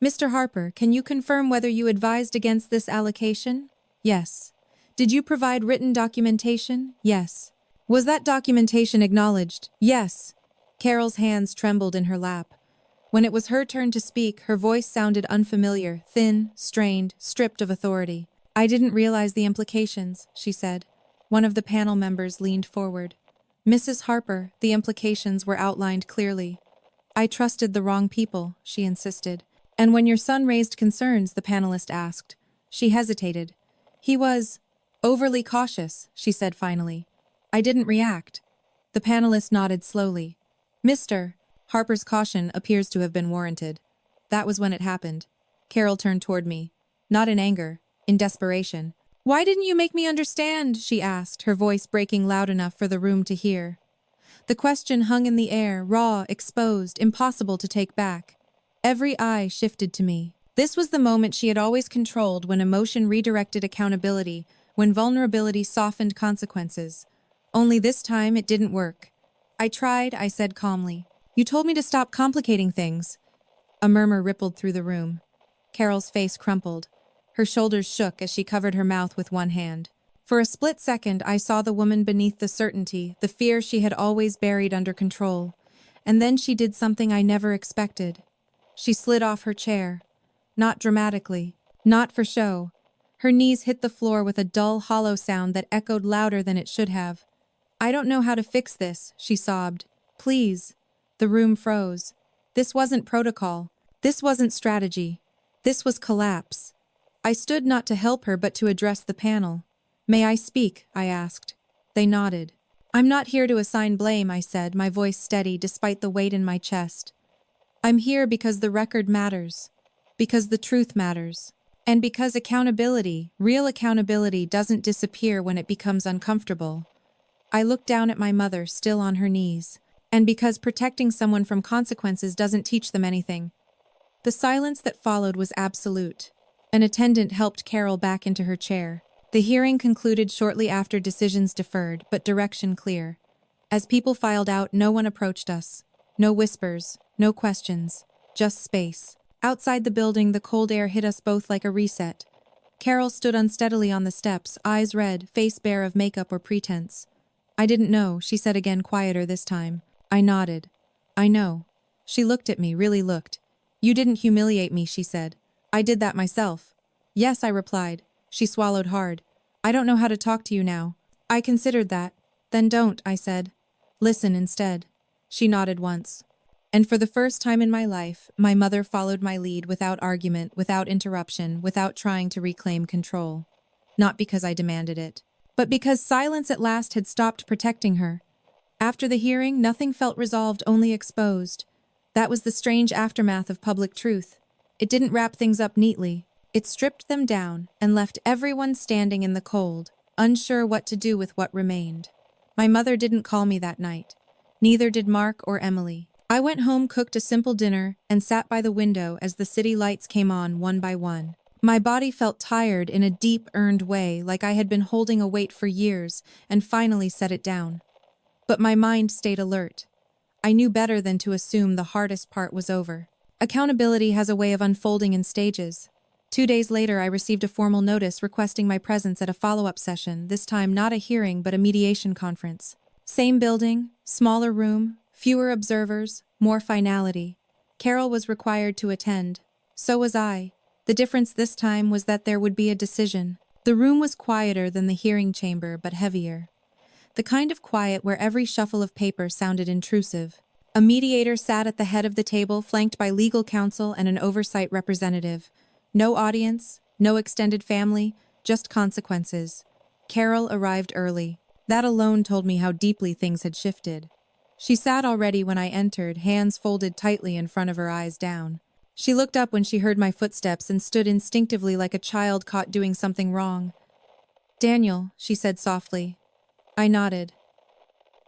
Mr. Harper, can you confirm whether you advised against this allocation? Yes. Did you provide written documentation? Yes. Was that documentation acknowledged? Yes. Carol's hands trembled in her lap. When it was her turn to speak, her voice sounded unfamiliar, thin, strained, stripped of authority. I didn't realize the implications, she said. One of the panel members leaned forward. Mrs. Harper, the implications were outlined clearly. I trusted the wrong people, she insisted. And when your son raised concerns, the panelist asked. She hesitated. He was overly cautious, she said finally. I didn't react. The panelist nodded slowly. Mr. Harper's caution appears to have been warranted. That was when it happened. Carol turned toward me. Not in anger, in desperation. Why didn't you make me understand? She asked, her voice breaking loud enough for the room to hear. The question hung in the air, raw, exposed, impossible to take back. Every eye shifted to me. This was the moment she had always controlled, when emotion redirected accountability, when vulnerability softened consequences. Only this time it didn't work. I tried, I said calmly. You told me to stop complicating things. A murmur rippled through the room. Carol's face crumpled. Her shoulders shook as she covered her mouth with one hand. For a split second, I saw the woman beneath the certainty, the fear she had always buried under control. And then she did something I never expected. She slid off her chair. Not dramatically. Not for show. Her knees hit the floor with a dull, hollow sound that echoed louder than it should have. I don't know how to fix this, she sobbed. Please. The room froze. This wasn't protocol. This wasn't strategy. This was collapse. I stood not to help her but to address the panel. May I speak? I asked. They nodded. I'm not here to assign blame, I said, my voice steady despite the weight in my chest. I'm here because the record matters. Because the truth matters. And because accountability, real accountability, doesn't disappear when it becomes uncomfortable. I looked down at my mother, still on her knees. And because protecting someone from consequences doesn't teach them anything. The silence that followed was absolute. An attendant helped Carol back into her chair. The hearing concluded shortly after, decisions deferred, but direction clear. As people filed out, no one approached us. No whispers, no questions, just space. Outside the building, the cold air hit us both like a reset. Carol stood unsteadily on the steps, eyes red, face bare of makeup or pretense. I didn't know, she said again, quieter this time. I nodded. I know. She looked at me, really looked. You didn't humiliate me, she said. I did that myself. Yes, I replied. She swallowed hard. I don't know how to talk to you now. I considered that. Then don't, I said. Listen instead. She nodded once. And for the first time in my life, my mother followed my lead without argument, without interruption, without trying to reclaim control. Not because I demanded it, but because silence at last had stopped protecting her. After the hearing, nothing felt resolved, only exposed. That was the strange aftermath of public truth. It didn't wrap things up neatly. It stripped them down and left everyone standing in the cold, unsure what to do with what remained. My mother didn't call me that night. Neither did Mark or Emily. I went home, cooked a simple dinner, and sat by the window as the city lights came on one by one. My body felt tired in a deep, earned way, like I had been holding a weight for years and finally set it down. But my mind stayed alert. I knew better than to assume the hardest part was over. Accountability has a way of unfolding in stages. 2 days later, I received a formal notice requesting my presence at a follow-up session, this time not a hearing but a mediation conference. Same building, smaller room, fewer observers, more finality. Carol was required to attend. So was I. The difference this time was that there would be a decision. The room was quieter than the hearing chamber, but heavier. The kind of quiet where every shuffle of paper sounded intrusive. A mediator sat at the head of the table, flanked by legal counsel and an oversight representative. No audience, no extended family, just consequences. Carol arrived early. That alone told me how deeply things had shifted. She sat already when I entered, hands folded tightly in front of her, eyes down. She looked up when she heard my footsteps and stood instinctively like a child caught doing something wrong. "Daniel," she said softly. I nodded.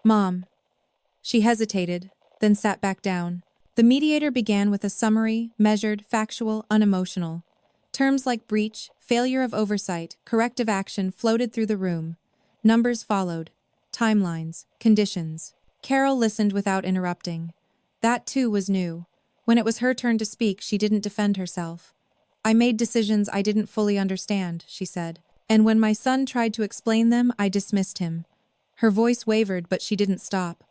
"Mom." She hesitated, then sat back down. The mediator began with a summary, measured, factual, unemotional. Terms like breach, failure of oversight, corrective action floated through the room. Numbers followed. Timelines, conditions. Carol listened without interrupting. That too was new. When it was her turn to speak, she didn't defend herself. "I made decisions I didn't fully understand," she said. "And when my son tried to explain them, I dismissed him." Her voice wavered, but she didn't stop.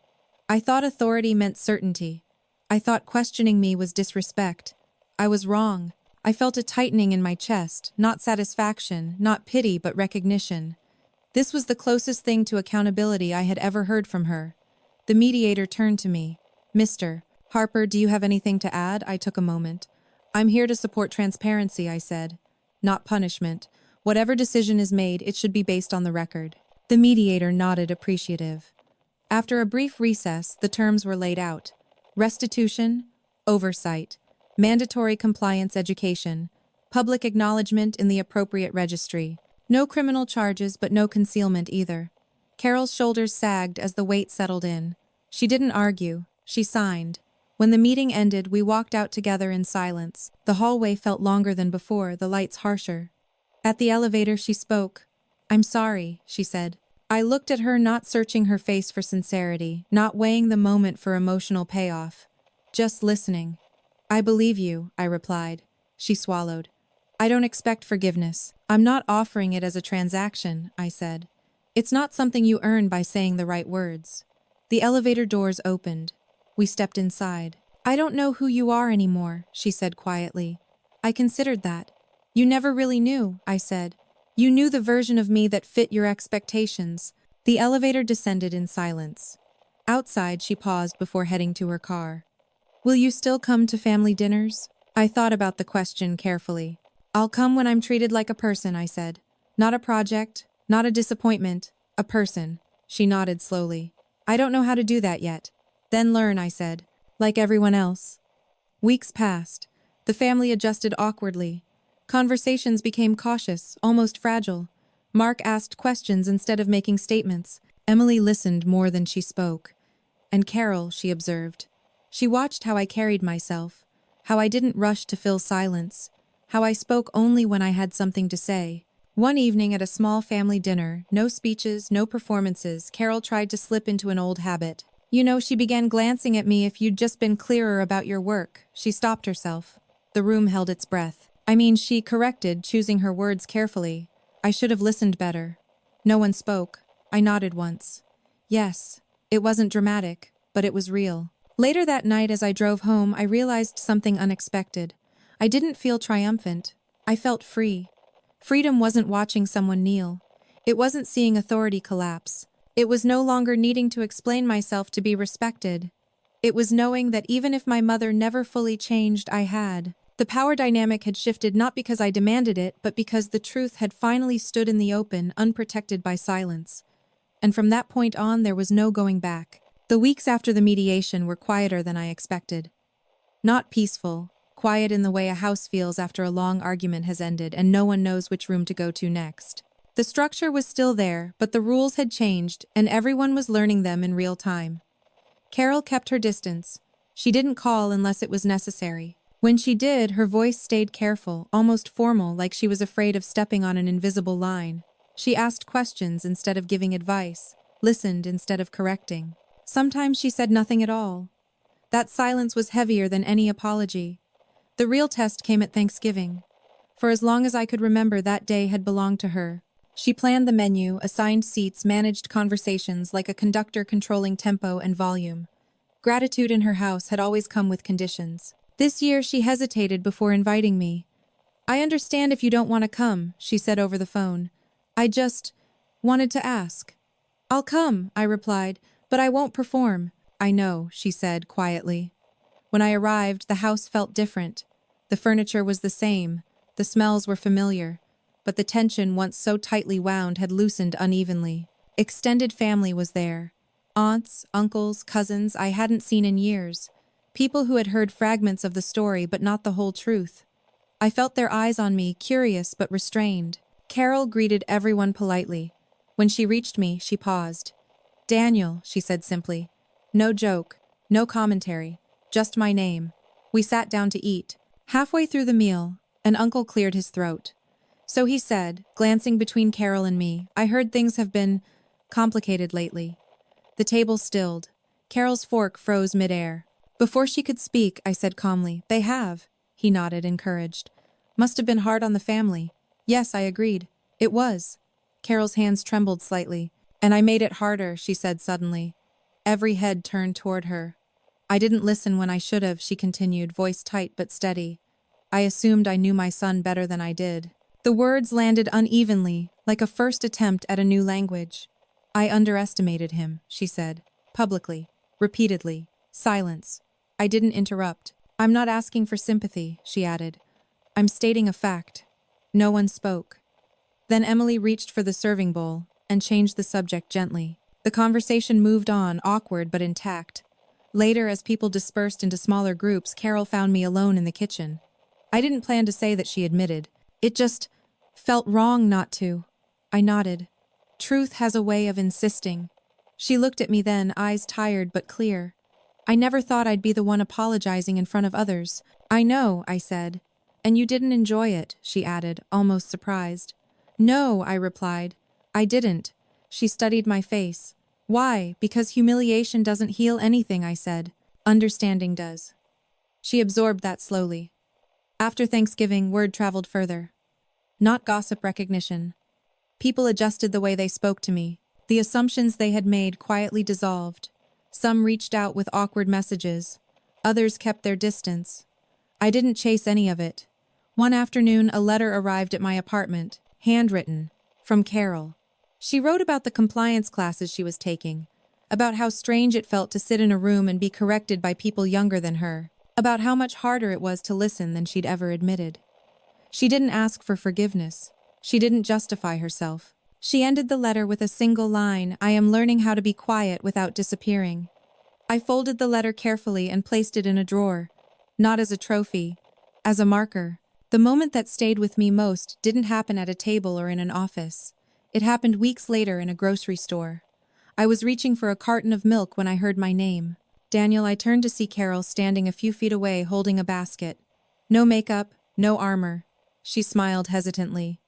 "I thought authority meant certainty. I thought questioning me was disrespect. I was wrong. I felt a tightening in my chest, not satisfaction, not pity, but recognition. This was the closest thing to accountability I had ever heard from her." The mediator turned to me. "Mr. Harper, do you have anything to add?" I took a moment. "I'm here to support transparency," I said. "Not punishment. Whatever decision is made, it should be based on the record." The mediator nodded, appreciative. After a brief recess, the terms were laid out. Restitution, oversight, mandatory compliance education, public acknowledgement in the appropriate registry. No criminal charges, but no concealment either. Carol's shoulders sagged as the weight settled in. She didn't argue. She signed. When the meeting ended, we walked out together in silence. The hallway felt longer than before, the lights harsher. At the elevator, she spoke. "I'm sorry," she said. I looked at her, not searching her face for sincerity, not weighing the moment for emotional payoff. Just listening. "I believe you," I replied. She swallowed. "I don't expect forgiveness. I'm not offering it as a transaction," I said. "It's not something you earn by saying the right words." The elevator doors opened. We stepped inside. "I don't know who you are anymore," she said quietly. "I considered that." "You never really knew," I said. "You knew the version of me that fit your expectations." The elevator descended in silence. Outside, she paused before heading to her car. "Will you still come to family dinners?" I thought about the question carefully. "I'll come when I'm treated like a person," I said. "Not a project, not a disappointment, a person." She nodded slowly. "I don't know how to do that yet." "Then learn," I said. "Like everyone else." Weeks passed. The family adjusted awkwardly. Conversations became cautious, almost fragile. Mark asked questions instead of making statements. Emily listened more than she spoke. And Carol, she observed. She watched how I carried myself, how I didn't rush to fill silence, how I spoke only when I had something to say. One evening at a small family dinner, no speeches, no performances, Carol tried to slip into an old habit. "You know," she began, "glancing at me, if you'd just been clearer about your work." She stopped herself. The room held its breath. She corrected, choosing her words carefully. "I should have listened better." No one spoke. I nodded once. Yes, it wasn't dramatic, but it was real. Later that night as I drove home, I realized something unexpected. I didn't feel triumphant. I felt free. Freedom wasn't watching someone kneel. It wasn't seeing authority collapse. It was no longer needing to explain myself to be respected. It was knowing that even if my mother never fully changed, I had. The power dynamic had shifted not because I demanded it, but because the truth had finally stood in the open, unprotected by silence. And from that point on, there was no going back. The weeks after the mediation were quieter than I expected. Not peaceful, quiet in the way a house feels after a long argument has ended and no one knows which room to go to next. The structure was still there, but the rules had changed, and everyone was learning them in real time. Carol kept her distance. She didn't call unless it was necessary. When she did, her voice stayed careful, almost formal, like she was afraid of stepping on an invisible line. She asked questions instead of giving advice, listened instead of correcting. Sometimes she said nothing at all. That silence was heavier than any apology. The real test came at Thanksgiving. For as long as I could remember, that day had belonged to her. She planned the menu, assigned seats, managed conversations like a conductor controlling tempo and volume. Gratitude in her house had always come with conditions. This year she hesitated before inviting me. "I understand if you don't want to come," she said over the phone. "I just wanted to ask." "I'll come," I replied, "but I won't perform." "I know," she said quietly. When I arrived, the house felt different. The furniture was the same, the smells were familiar, but the tension, once so tightly wound, had loosened unevenly. Extended family was there. Aunts, uncles, cousins I hadn't seen in years. People who had heard fragments of the story but not the whole truth. I felt their eyes on me, curious but restrained. Carol greeted everyone politely. When she reached me, she paused. "Daniel," she said simply. No joke, no commentary, just my name. We sat down to eat. Halfway through the meal, an uncle cleared his throat. "So," he said, glancing between Carol and me, "I heard things have been complicated lately." The table stilled. Carol's fork froze midair. Before she could speak, I said calmly, "They have." He nodded, encouraged. "Must have been hard on the family." "Yes," I agreed. "It was." Carol's hands trembled slightly. "And I made it harder," she said suddenly. Every head turned toward her. "I didn't listen when I should have," she continued, voice tight but steady. "I assumed I knew my son better than I did." The words landed unevenly, like a first attempt at a new language. "I underestimated him," she said, publicly, repeatedly. Silence. I didn't interrupt. "I'm not asking for sympathy," she added. "I'm stating a fact." No one spoke. Then Emily reached for the serving bowl and changed the subject gently. The conversation moved on, awkward but intact. Later, as people dispersed into smaller groups, Carol found me alone in the kitchen. I didn't plan to say that, she admitted. It just felt wrong not to. I nodded. Truth has a way of insisting. She looked at me then, eyes tired but clear. "I never thought I'd be the one apologizing in front of others." "I know," I said. "And you didn't enjoy it," she added, almost surprised. "No," I replied. "I didn't." She studied my face. "Why?" "Because humiliation doesn't heal anything," I said. "Understanding does." She absorbed that slowly. After Thanksgiving, word traveled further. Not gossip, recognition. People adjusted the way they spoke to me. The assumptions they had made quietly dissolved. Some reached out with awkward messages. Others kept their distance. I didn't chase any of it. One afternoon, a letter arrived at my apartment, handwritten, from Carol. She wrote about the compliance classes she was taking, about how strange it felt to sit in a room and be corrected by people younger than her, about how much harder it was to listen than she'd ever admitted. She didn't ask for forgiveness. She didn't justify herself. She ended the letter with a single line, "I am learning how to be quiet without disappearing." I folded the letter carefully and placed it in a drawer, not as a trophy, as a marker. The moment that stayed with me most didn't happen at a table or in an office. It happened weeks later in a grocery store. I was reaching for a carton of milk when I heard my name. "Daniel." I turned to see Carol standing a few feet away holding a basket. No makeup, no armor. She smiled hesitantly.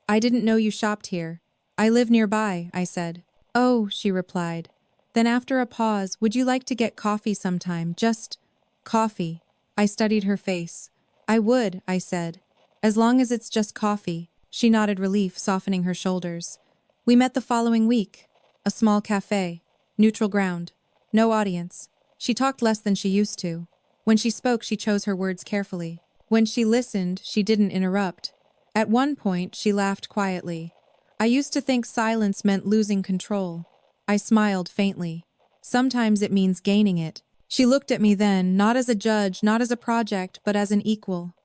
"I didn't know you shopped here." "I live nearby," I said. "Oh," she replied. Then after a pause, "Would you like to get coffee sometime? Just coffee?" I studied her face. "I would," I said. "As long as it's just coffee." She nodded relief, softening her shoulders. We met the following week. A small cafe. Neutral ground. No audience. She talked less than she used to. When she spoke, she chose her words carefully. When she listened, she didn't interrupt. At one point, she laughed quietly. "I used to think silence meant losing control." I smiled faintly. "Sometimes it means gaining it." She looked at me then, not as a judge, not as a project, but as an equal.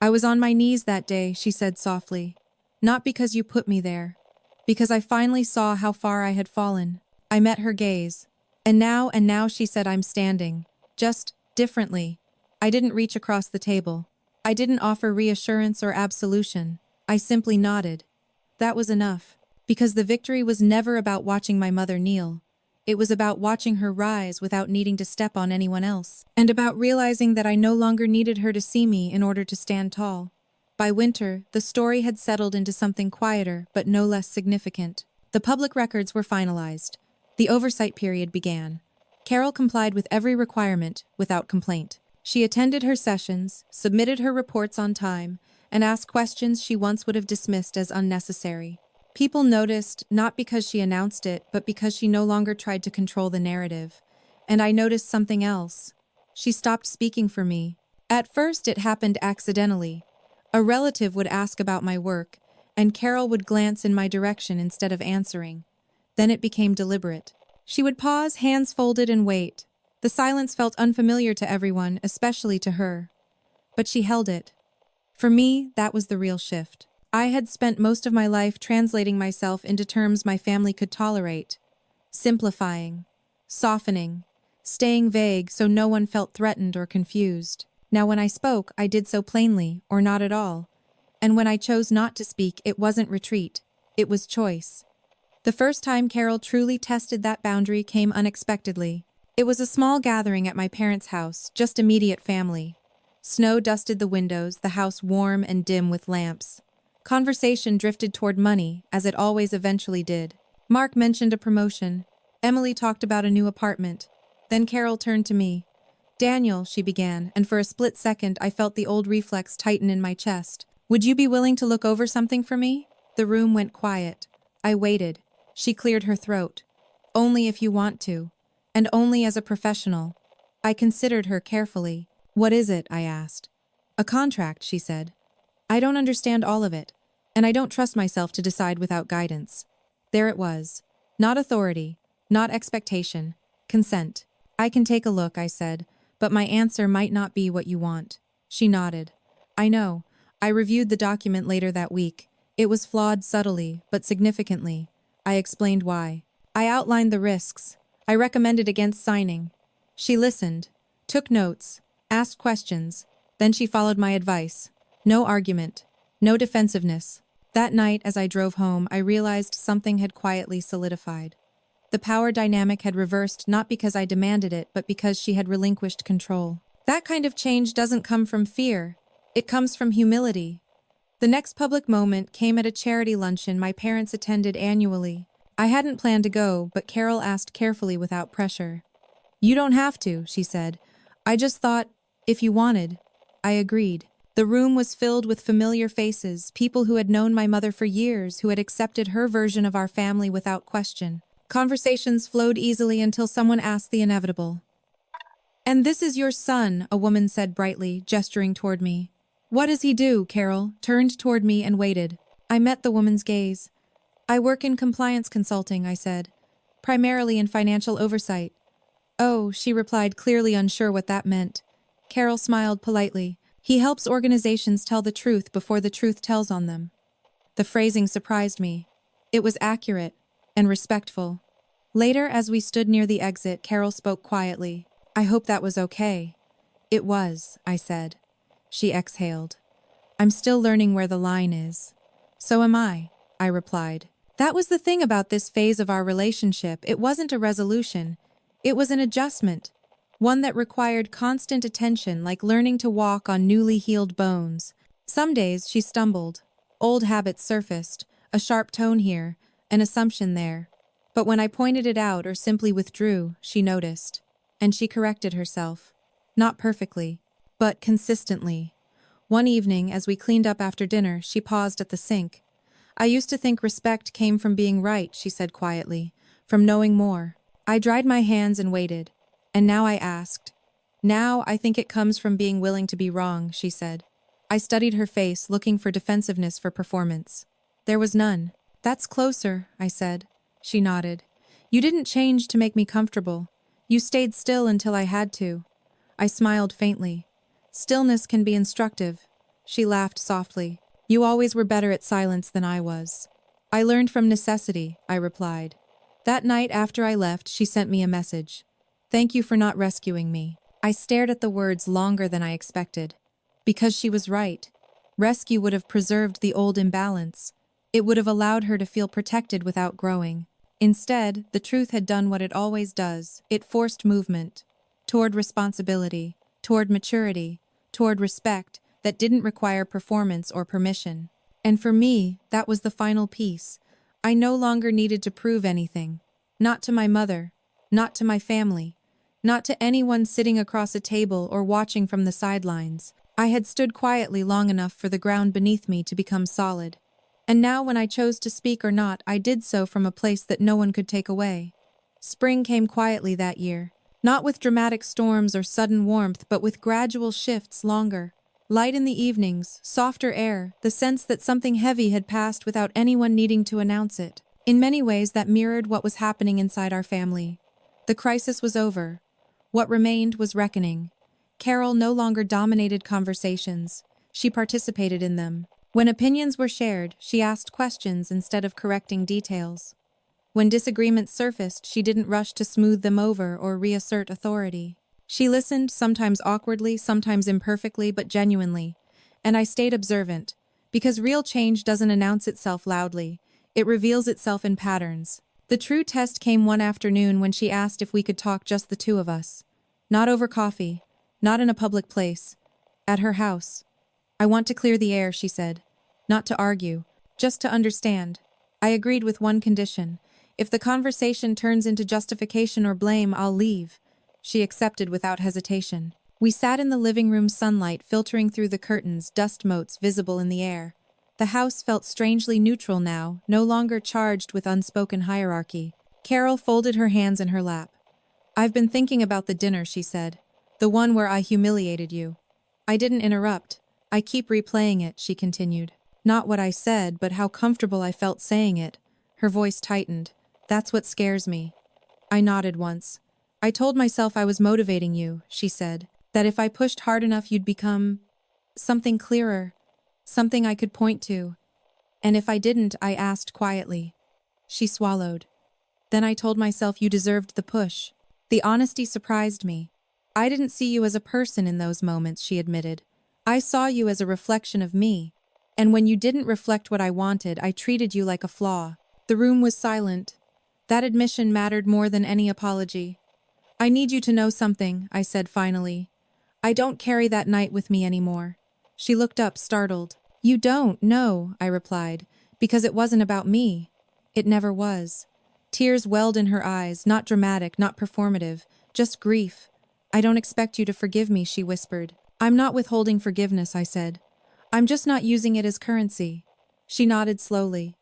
I was on my knees that day, she said softly. Not because you put me there. Because I finally saw how far I had fallen. I met her gaze. And now, she said, I'm standing. Just differently. I didn't reach across the table. I didn't offer reassurance or absolution. I simply nodded. That was enough. Because the victory was never about watching my mother kneel. It was about watching her rise without needing to step on anyone else. And about realizing that I no longer needed her to see me in order to stand tall. By winter, the story had settled into something quieter, but no less significant. The public records were finalized. The oversight period began. Carol complied with every requirement, without complaint. She attended her sessions, submitted her reports on time, and asked questions she once would have dismissed as unnecessary. People noticed, not because she announced it, but because she no longer tried to control the narrative. And I noticed something else. She stopped speaking for me. At first, it happened accidentally. A relative would ask about my work, and Carol would glance in my direction instead of answering. Then it became deliberate. She would pause, hands folded, and wait. The silence felt unfamiliar to everyone, especially to her. But she held it. For me, that was the real shift. I had spent most of my life translating myself into terms my family could tolerate. Simplifying, softening, staying vague so no one felt threatened or confused. Now when I spoke, I did so plainly, or not at all. And when I chose not to speak, it wasn't retreat. It was choice. The first time Carol truly tested that boundary came unexpectedly. It was a small gathering at my parents' house, just immediate family. Snow dusted the windows, the house warm and dim with lamps. Conversation drifted toward money, as it always eventually did. Mark mentioned a promotion. Emily talked about a new apartment. Then Carol turned to me. Daniel, she began, and for a split second I felt the old reflex tighten in my chest. Would you be willing to look over something for me? The room went quiet. I waited. She cleared her throat. Only if you want to. And only as a professional. I considered her carefully. What is it? I asked. A contract, she said. I don't understand all of it, and I don't trust myself to decide without guidance. There it was. Not authority, not expectation, consent. I can take a look, I said, but my answer might not be what you want. She nodded. I know. I reviewed the document later that week. It was flawed subtly, but significantly. I explained why. I outlined the risks. I recommended against signing. She listened, took notes, asked questions. Then she followed my advice. No argument. No defensiveness. That night, as I drove home, I realized something had quietly solidified. The power dynamic had reversed not because I demanded it, but because she had relinquished control. That kind of change doesn't come from fear. It comes from humility. The next public moment came at a charity luncheon my parents attended annually. I hadn't planned to go, but Carol asked carefully without pressure. You don't have to, she said. I just thought, if you wanted. I agreed. The room was filled with familiar faces, people who had known my mother for years, who had accepted her version of our family without question. Conversations flowed easily until someone asked the inevitable. And this is your son, a woman said brightly, gesturing toward me. What does he do? Carol turned toward me and waited. I met the woman's gaze. I work in compliance consulting, I said. Primarily in financial oversight. Oh, she replied, clearly unsure what that meant. Carol smiled politely. He helps organizations tell the truth before the truth tells on them. The phrasing surprised me. It was accurate and respectful. Later, as we stood near the exit, Carol spoke quietly. I hope that was okay. It was, I said. She exhaled. I'm still learning where the line is. So am I replied. That was the thing about this phase of our relationship. It wasn't a resolution. It was an adjustment. One that required constant attention, like learning to walk on newly healed bones. Some days she stumbled. Old habits surfaced, a sharp tone here, an assumption there. But when I pointed it out or simply withdrew, she noticed. And she corrected herself. Not perfectly, but consistently. One evening, as we cleaned up after dinner, she paused at the sink. I used to think respect came from being right, she said quietly, from knowing more. I dried my hands and waited. And now I asked. Now I think it comes from being willing to be wrong, she said. I studied her face, looking for defensiveness for performance. There was none. That's closer, I said. She nodded. You didn't change to make me comfortable. You stayed still until I had to. I smiled faintly. Stillness can be instructive. She laughed softly. You always were better at silence than I was. I learned from necessity, I replied. That night after I left, she sent me a message. Thank you for not rescuing me. I stared at the words longer than I expected. Because she was right. Rescue would have preserved the old imbalance. It would have allowed her to feel protected without growing. Instead, the truth had done what it always does. It forced movement. Toward responsibility, toward maturity, toward respect that didn't require performance or permission. And for me, that was the final piece. I no longer needed to prove anything. Not to my mother, not to my family, not to anyone sitting across a table or watching from the sidelines. I had stood quietly long enough for the ground beneath me to become solid. And now when I chose to speak or not, I did so from a place that no one could take away. Spring came quietly that year, not with dramatic storms or sudden warmth, but with gradual shifts longer. Light in the evenings, softer air, the sense that something heavy had passed without anyone needing to announce it. In many ways that mirrored what was happening inside our family. The crisis was over. What remained was reckoning. Carol no longer dominated conversations. She participated in them. When opinions were shared, she asked questions instead of correcting details. When disagreements surfaced, she didn't rush to smooth them over or reassert authority. She listened, sometimes awkwardly, sometimes imperfectly, but genuinely. And I stayed observant, because real change doesn't announce itself loudly. It reveals itself in patterns. The true test came one afternoon when she asked if we could talk, just the two of us. Not over coffee, not in a public place. At her house. I want to clear the air, she said. Not to argue, just to understand. I agreed with one condition. If the conversation turns into justification or blame, I'll leave. She accepted without hesitation. We sat in the living room, sunlight filtering through the curtains, dust motes visible in the air. The house felt strangely neutral now, no longer charged with unspoken hierarchy. Carol folded her hands in her lap. I've been thinking about the dinner, she said. The one where I humiliated you. I didn't interrupt. I keep replaying it, she continued. Not what I said, but how comfortable I felt saying it. Her voice tightened. That's what scares me. I nodded once. I told myself I was motivating you, she said. That if I pushed hard enough, you'd become something clearer. Something I could point to. And if I didn't, I asked quietly. She swallowed. Then I told myself you deserved the push. The honesty surprised me. I didn't see you as a person in those moments, she admitted. I saw you as a reflection of me. And when you didn't reflect what I wanted, I treated you like a flaw. The room was silent. That admission mattered more than any apology. I need you to know something, I said finally. I don't carry that night with me anymore. She looked up, startled. You don't? No, I replied, because it wasn't about me. It never was. Tears welled in her eyes, not dramatic, not performative, just grief. I don't expect you to forgive me, she whispered. I'm not withholding forgiveness, I said. I'm just not using it as currency. She nodded slowly.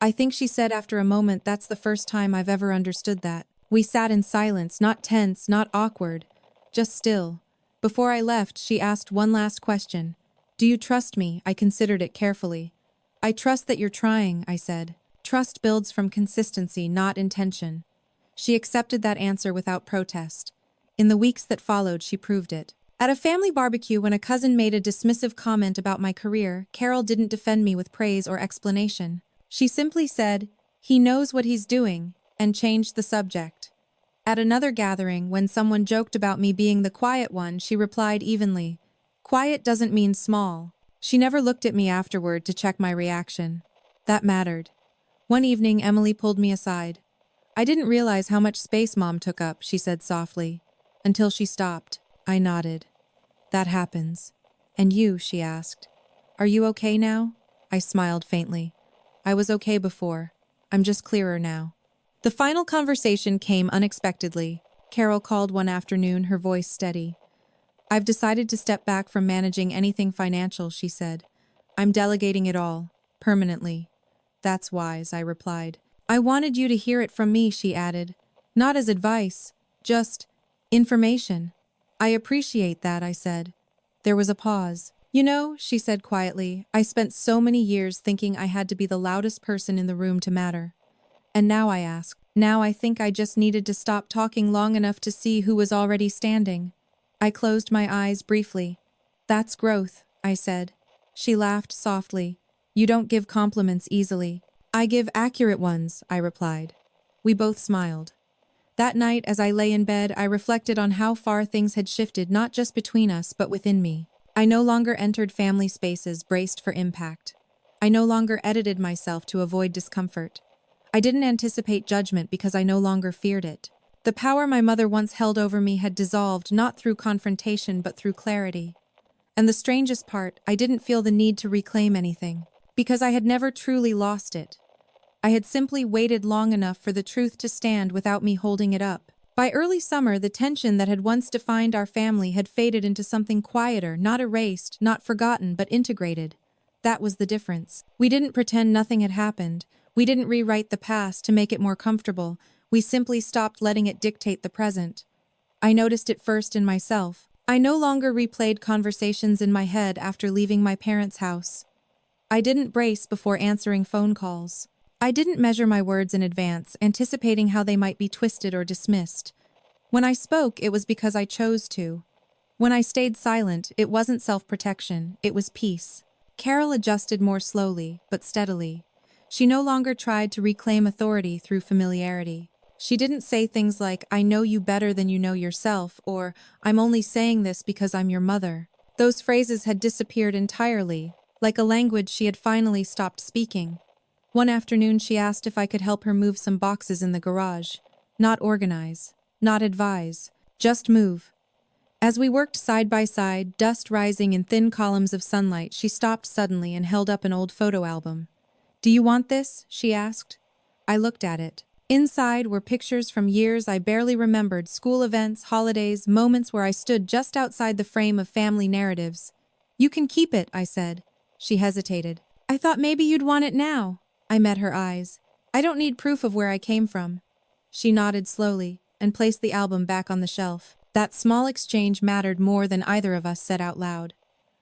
I think she said after a moment, that's the first time I've ever understood that. We sat in silence, not tense, not awkward, just still. Before I left, she asked one last question. Do you trust me? I considered it carefully. I trust that you're trying, I said. Trust builds from consistency, not intention. She accepted that answer without protest. In the weeks that followed, she proved it. At a family barbecue, when a cousin made a dismissive comment about my career, Carol didn't defend me with praise or explanation. She simply said, he knows what he's doing, and changed the subject. At another gathering, when someone joked about me being the quiet one, she replied evenly, quiet doesn't mean small. She never looked at me afterward to check my reaction. That mattered. One evening, Emily pulled me aside. I didn't realize how much space Mom took up, she said softly. Until she stopped. I nodded. That happens. And you, she asked. Are you okay now? I smiled faintly. I was okay before. I'm just clearer now. The final conversation came unexpectedly. Carol called one afternoon, her voice steady. I've decided to step back from managing anything financial, she said. I'm delegating it all, permanently. That's wise, I replied. I wanted you to hear it from me, she added. Not as advice, just information. I appreciate that, I said. There was a pause. You know, she said quietly, I spent so many years thinking I had to be the loudest person in the room to matter. And now I ask, Now I think I just needed to stop talking long enough to see who was already standing. I closed my eyes briefly. That's growth, I said. She laughed softly. You don't give compliments easily. I give accurate ones, I replied. We both smiled. That night, as I lay in bed, I reflected on how far things had shifted not just between us, but within me. I no longer entered family spaces braced for impact. I no longer edited myself to avoid discomfort. I didn't anticipate judgment because I no longer feared it. The power my mother once held over me had dissolved not through confrontation but through clarity. And the strangest part, I didn't feel the need to reclaim anything, because I had never truly lost it. I had simply waited long enough for the truth to stand without me holding it up. By early summer, the tension that had once defined our family had faded into something quieter, not erased, not forgotten, but integrated. That was the difference. We didn't pretend nothing had happened. We didn't rewrite the past to make it more comfortable. We simply stopped letting it dictate the present. I noticed it first in myself. I no longer replayed conversations in my head after leaving my parents' house. I didn't brace before answering phone calls. I didn't measure my words in advance, anticipating how they might be twisted or dismissed. When I spoke, it was because I chose to. When I stayed silent, it wasn't self-protection, it was peace. Carol adjusted more slowly, but steadily. She no longer tried to reclaim authority through familiarity. She didn't say things like, I know you better than you know yourself, or I'm only saying this because I'm your mother. Those phrases had disappeared entirely, like a language she had finally stopped speaking. One afternoon she asked if I could help her move some boxes in the garage. Not organize, not advise, just move. As we worked side by side, dust rising in thin columns of sunlight, she stopped suddenly and held up an old photo album. Do you want this? She asked. I looked at it. Inside were pictures from years I barely remembered, school events, holidays, moments where I stood just outside the frame of family narratives. You can keep it, I said. She hesitated. I thought maybe you'd want it now. I met her eyes. I don't need proof of where I came from. She nodded slowly and placed the album back on the shelf. That small exchange mattered more than either of us said out loud.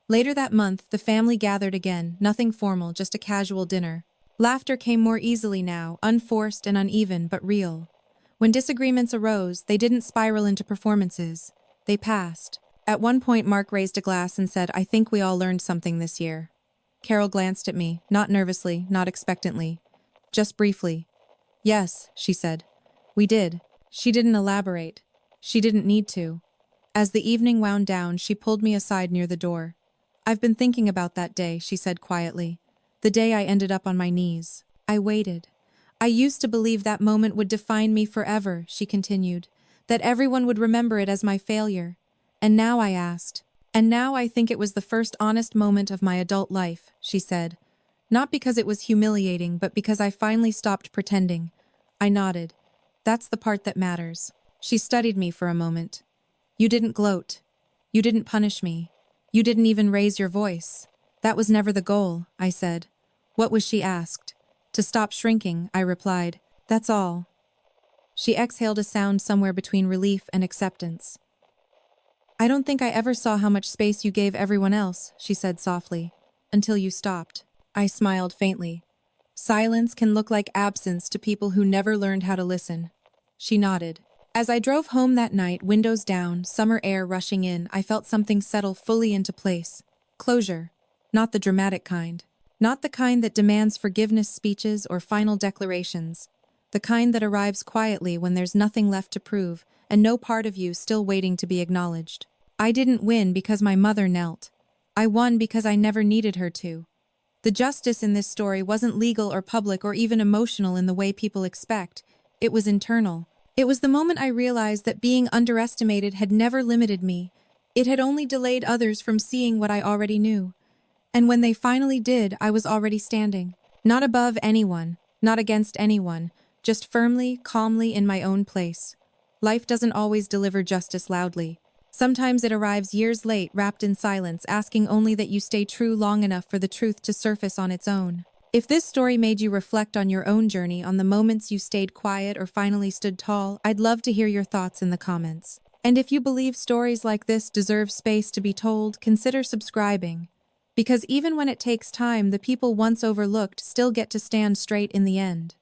Later that month, the family gathered again, nothing formal, just a casual dinner. Laughter came more easily now, unforced and uneven, but real. When disagreements arose, they didn't spiral into performances. They passed. At one point, Mark raised a glass and said, I think we all learned something this year. Carol glanced at me, not nervously, not expectantly. Just briefly. Yes, she said. We did. She didn't elaborate. She didn't need to. As the evening wound down, she pulled me aside near the door. I've been thinking about that day, she said quietly. The day I ended up on my knees. I waited. I used to believe that moment would define me forever, she continued, that everyone would remember it as my failure. And now I asked. And now I think it was the first honest moment of my adult life, she said. Not because it was humiliating, but because I finally stopped pretending. I nodded. That's the part that matters. She studied me for a moment. You didn't gloat. You didn't punish me. You didn't even raise your voice. That was never the goal, I said. What was she asked? To stop shrinking, I replied. That's all. She exhaled a sound somewhere between relief and acceptance. I don't think I ever saw how much space you gave everyone else, she said softly, until you stopped. I smiled faintly. Silence can look like absence to people who never learned how to listen. She nodded. As I drove home that night, windows down, summer air rushing in, I felt something settle fully into place. Closure. Not the dramatic kind. Not the kind that demands forgiveness speeches or final declarations. The kind that arrives quietly when there's nothing left to prove, and no part of you still waiting to be acknowledged. I didn't win because my mother knelt. I won because I never needed her to. The justice in this story wasn't legal or public or even emotional in the way people expect. It was internal. It was the moment I realized that being underestimated had never limited me. It had only delayed others from seeing what I already knew. And when they finally did, I was already standing. Not above anyone, not against anyone, just firmly, calmly in my own place. Life doesn't always deliver justice loudly. Sometimes it arrives years late, wrapped in silence, asking only that you stay true long enough for the truth to surface on its own. If this story made you reflect on your own journey, on the moments you stayed quiet or finally stood tall, I'd love to hear your thoughts in the comments. And if you believe stories like this deserve space to be told, consider subscribing. Because even when it takes time, the people once overlooked still get to stand straight in the end.